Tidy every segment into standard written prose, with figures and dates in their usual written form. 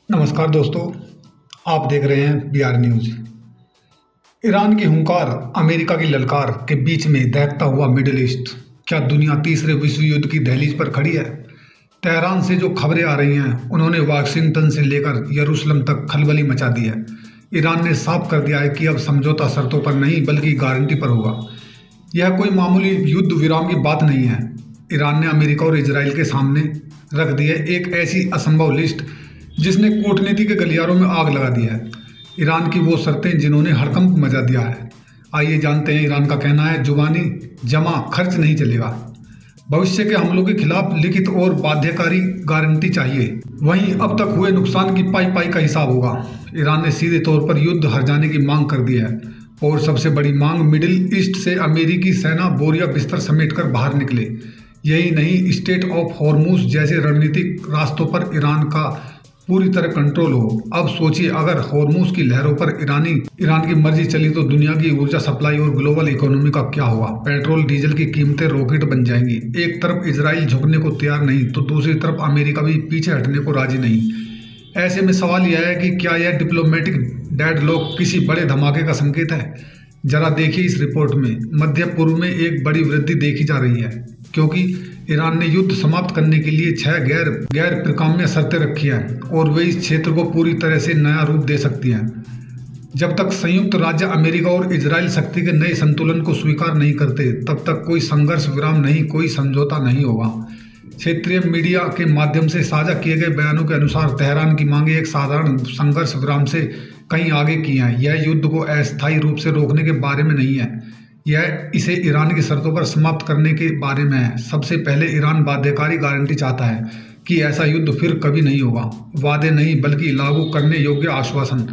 नमस्कार दोस्तों, आप देख रहे हैं BR न्यूज। ईरान की हुंकार, अमेरिका की ललकार के बीच में दहकता हुआ मिडिल ईस्ट। क्या दुनिया तीसरे विश्व युद्ध की दहलीज पर खड़ी है? तेहरान से जो खबरें आ रही हैं, उन्होंने वाशिंगटन से लेकर यरूशलेम तक खलबली मचा दी है। ईरान ने साफ कर दिया है कि अब समझौता शर्तों पर नहीं बल्कि गारंटी पर होगा। यह कोई मामूली युद्ध विराम की बात नहीं है। ईरान ने अमेरिका और इजराइल के सामने रख दी है एक ऐसी असंभव लिस्ट जिसने कूटनीति के गलियारों में आग लगा दी है। ईरान की वो शर्तें जिन्होंने हड़कंप मचा दिया है। आइए जानते हैं। ईरान का कहना है जुबानी जमा खर्च नहीं चलेगा। भविष्य के हमलों के खिलाफ लिखित और बाध्यकारी गारंटी चाहिए। वहीं अब तक हुए नुकसान की पाई पाई का हिसाब होगा। ईरान ने सीधे तौर पर युद्ध हर जाने की मांग कर दी है और सबसे बड़ी मांग मिडिल ईस्ट से अमेरिकी सेना बोरिया बिस्तर समेटकर बाहर निकले। यही नहीं, स्टेट ऑफ हॉर्मुज जैसे रणनीतिक रास्तों पर ईरान का पूरी तरह कंट्रोल हो। अब सोचिए, अगर हॉर्मुज की लहरों पर ईरान की मर्जी चली तो दुनिया की ऊर्जा सप्लाई और ग्लोबल इकोनॉमी का क्या होगा? पेट्रोल डीजल की कीमतें रॉकेट बन जाएंगी। एक तरफ इजराइल झुकने को तैयार नहीं तो दूसरी तरफ अमेरिका भी पीछे हटने को राजी नहीं। ऐसे में सवाल यह है कि क्या यह डिप्लोमेटिक डेडलॉक किसी बड़े धमाके का संकेत है? जरा देखिए इस रिपोर्ट में। मध्य पूर्व में एक बड़ी वृद्धि देखी जा रही है क्योंकि ईरान ने युद्ध समाप्त करने के लिए 6 गैर प्रकाम्य शर्तें रखी हैं और वे इस क्षेत्र को पूरी तरह से नया रूप दे सकती हैं। जब तक संयुक्त राज्य अमेरिका और इजराइल शक्ति के नए संतुलन को स्वीकार नहीं करते, तब तक कोई संघर्ष विराम नहीं, कोई समझौता नहीं होगा। क्षेत्रीय मीडिया के माध्यम से साझा किए गए बयानों के अनुसार तेहरान की मांगे एक साधारण संघर्ष विराम से कहीं आगे की हैं। यह युद्ध को अस्थायी रूप से रोकने के बारे में नहीं है, यह इसे ईरान की शर्तों पर समाप्त करने के बारे में है। सबसे पहले ईरान बाध्यकारी गारंटी चाहता है कि ऐसा युद्ध फिर कभी नहीं होगा। वादे नहीं बल्कि लागू करने योग्य आश्वासन।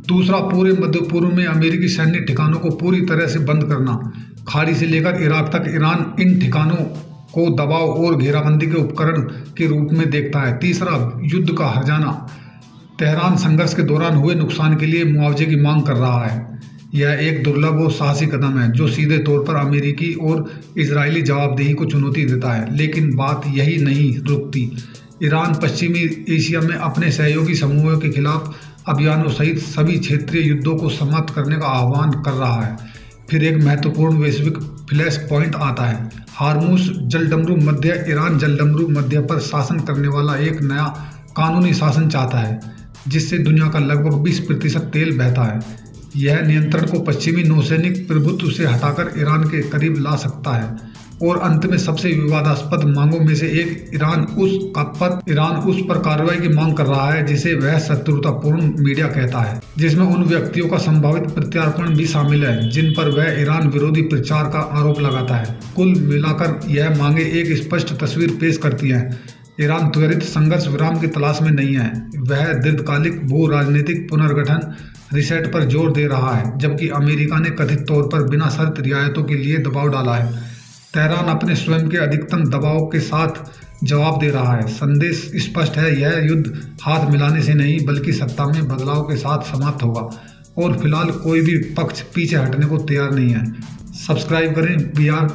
दूसरा, पूरे मध्य पूर्व में अमेरिकी सैन्य ठिकानों को पूरी तरह से बंद करना। खाड़ी से लेकर इराक तक ईरान इन ठिकानों को दबाव और घेराबंदी के उपकरण के रूप में देखता है। तीसरा, युद्ध का हर्जाना। तेहरान संघर्ष के दौरान हुए नुकसान के लिए मुआवजे की मांग कर रहा है। यह एक दुर्लभ और साहसी कदम है जो सीधे तौर पर अमेरिकी और इजरायली जवाबदेही को चुनौती देता है। लेकिन बात यही नहीं रुकती। ईरान पश्चिमी एशिया में अपने सहयोगी समूहों के खिलाफ अभियानों सहित सभी क्षेत्रीय युद्धों को समाप्त करने का आह्वान कर रहा है। फिर एक महत्वपूर्ण वैश्विक फ्लैश पॉइंट आता है। हार्मुज जलडमरू मध्य। ईरान जलडमरू मध्य पर शासन करने वाला एक नया कानूनी शासन चाहता है जिससे दुनिया का लगभग 20% तेल बहता है। यह नियंत्रण को पश्चिमी नौसैनिक प्रभुत्व से हटाकर ईरान के करीब ला सकता है। और अंत में सबसे विवादास्पद मांगों में से एक, ईरान उस पर कार्रवाई की मांग कर रहा है जिसे वह शत्रुतापूर्ण मीडिया कहता है, जिसमें उन व्यक्तियों का संभावित प्रत्यार्पण भी शामिल है जिन पर वह ईरान विरोधी प्रचार का आरोप लगाता है। कुल मिलाकर यह मांगे एक स्पष्ट तस्वीर पेश करती हैं। ईरान त्वरित संघर्ष विराम की तलाश में नहीं है, वह दीर्घकालिक भू राजनीतिक पुनर्गठन रिसेट पर जोर दे रहा है, जबकि अमेरिका ने कथित तौर पर बिना शर्त रियायतों के लिए दबाव डाला है। तेहरान अपने स्वयं के अधिकतम दबाव के साथ जवाब दे रहा है। संदेश स्पष्ट है, यह युद्ध हाथ मिलाने से नहीं बल्कि सत्ता में बदलाव के साथ समाप्त होगा और फिलहाल कोई भी पक्ष पीछे हटने को तैयार नहीं है। सब्सक्राइब करें BR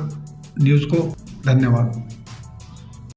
न्यूज़ को। धन्यवाद।